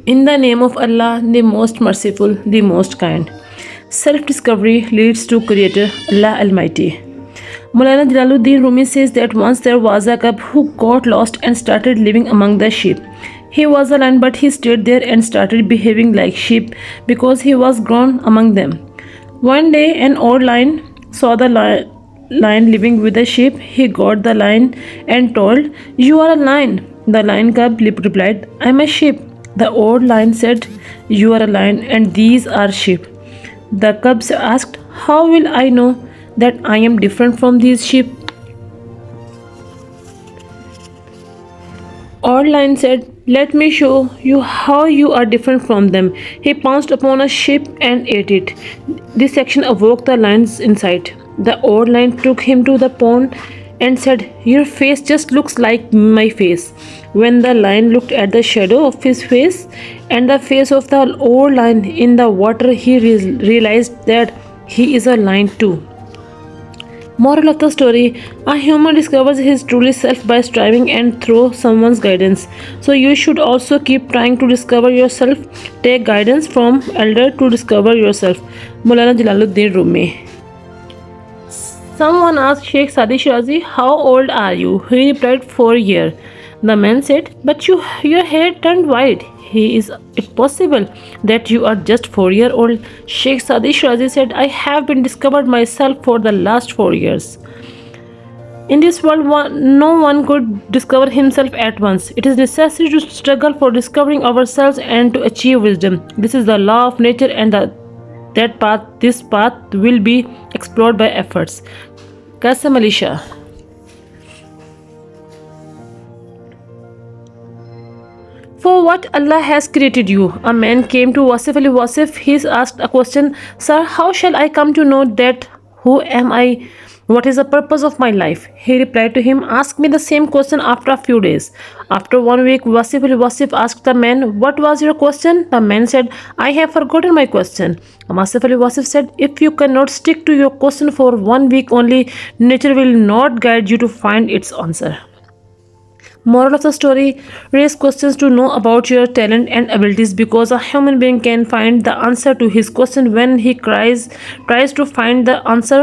In the name of Allah, the most merciful, the most kind. Self discovery leads to Creator Allah Almighty. Maulana Jalaluddin Rumi says that once there was a cub who got lost and started living among the sheep. He was a lion, but he stayed there and started behaving like sheep because he was grown among them. One day, an old lion saw the lion living with the sheep. He got the lion and told, "You are a lion." The lion cub replied, "I am a sheep." The old lion said, "You are a lion and these are sheep." The cubs asked, "How will I know that I am different from these sheep?" Old Lion said, "Let me show you how you are different from them." He pounced upon a sheep and ate it. This action awoke the lion's insight. The old lion took him to the pond and said, "Your face just looks like my face." When the lion looked at the shadow of his face and the face of the old lion in the water, he realized that he is a lion too. Moral of the story: a human discovers his truly self by striving and through someone's guidance. So you should also keep trying to discover yourself. Take guidance from elder to discover yourself. Maulana Jalaluddin Rumi. Someone asked Sheikh Sadi Shirazi, "How old are you?" He replied, 4 years. The man said, "But your hair turned white. Is it possible that you are just 4 years old?" Sheikh Sadi Shirazi said, "I have been discovered myself for the last 4 years. In this world, no one could discover himself at once. It is necessary to struggle for discovering ourselves and to achieve wisdom. This is the law of nature, and this path will be explored by efforts." Qasem Ali Shah. For what Allah has created you. A man came to Wasif Ali Wasif. He asked a question, "Sir, how shall I come to know that who am I? What is the purpose of my life?" He replied to him, "Ask me the same question after a few days." After 1 week, Wasif Ali Wasif asked the man, "What was your question?" The man said, "I have forgotten my question." Wasif Ali Wasif said, "If you cannot stick to your question for 1 week only, nature will not guide you to find its answer. Moral of the story: raise questions to know about your talent and abilities, because a human being can find the answer to his question when he tries to find the answer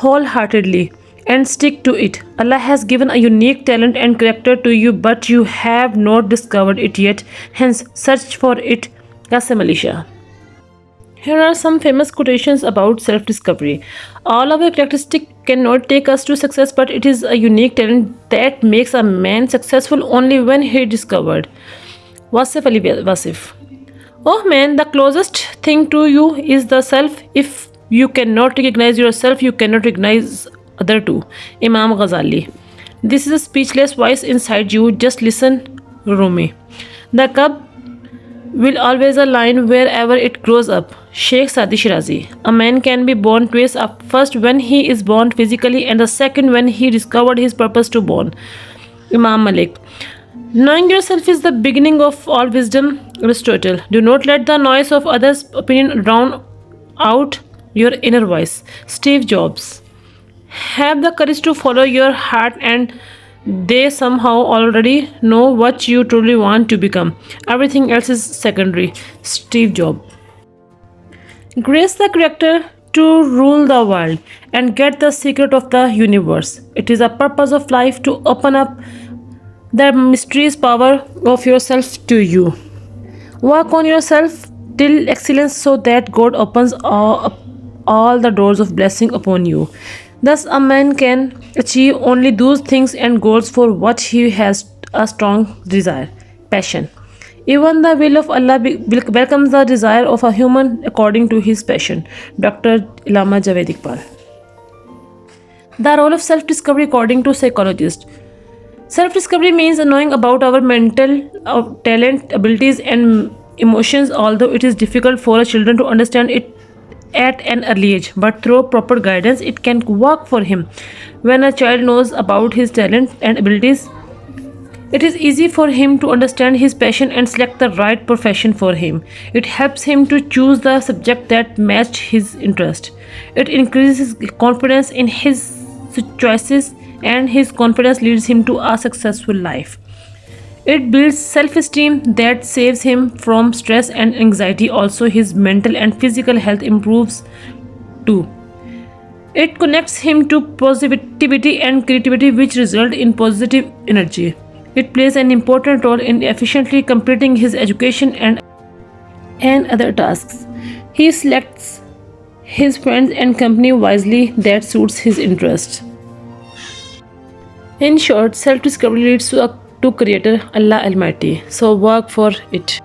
wholeheartedly and stick to it. Allah has given a unique talent and character to you, but you have not discovered it yet. Hence, search for it. Qasem Ali Shah. Here are some famous quotations about self-discovery. All our characteristics cannot take us to success, but it is a unique talent that makes a man successful only when he discovered. Wasif Ali Wasif. Oh man, the closest thing to you is the self. If you cannot recognize yourself, you cannot recognize other too. Imam Ghazali. This is a speechless voice inside you. Just listen. Rumi. The cub will always a lion wherever it grows up. Sheikh Sadi Shirazi. A man can be born twice, first when he is born physically and the second when he discovered his purpose to born. Imam Malik. Knowing yourself is the beginning of all wisdom. Aristotle. Do not let the noise of others' opinion drown out your inner voice. Steve Jobs. Have the courage to follow your heart, and they somehow already know what you truly want to become. Everything else is secondary. Steve Jobs. Grace the character to rule the world and get the secret of the universe. It is a purpose of life to open up the mysterious power of yourself to you. Work on yourself till excellence so that God opens all the doors of blessing upon you. Thus, a man can achieve only those things and goals for what he has a strong desire, passion. Even the will of Allah welcomes the desire of a human according to his passion. Dr. Allama Javed Iqbal. The role of self-discovery according to psychologists. Self-discovery means knowing about our mental talent, abilities, and emotions. Although it is difficult for a children to understand it at an early age, but through proper guidance, it can work for him. When a child knows about his talent and abilities, it is easy for him to understand his passion and select the right profession for him. It helps him to choose the subject that matched his interest. It increases confidence in his choices, and his confidence leads him to a successful life. It builds self-esteem that saves him from stress and anxiety. Also, his mental and physical health improves too. It connects him to positivity and creativity, which result in positive energy. It plays an important role in efficiently completing his education and other tasks. He selects his friends and company wisely that suits his interest. In short, self discovery leads to Creator Allah Almighty. So work for it.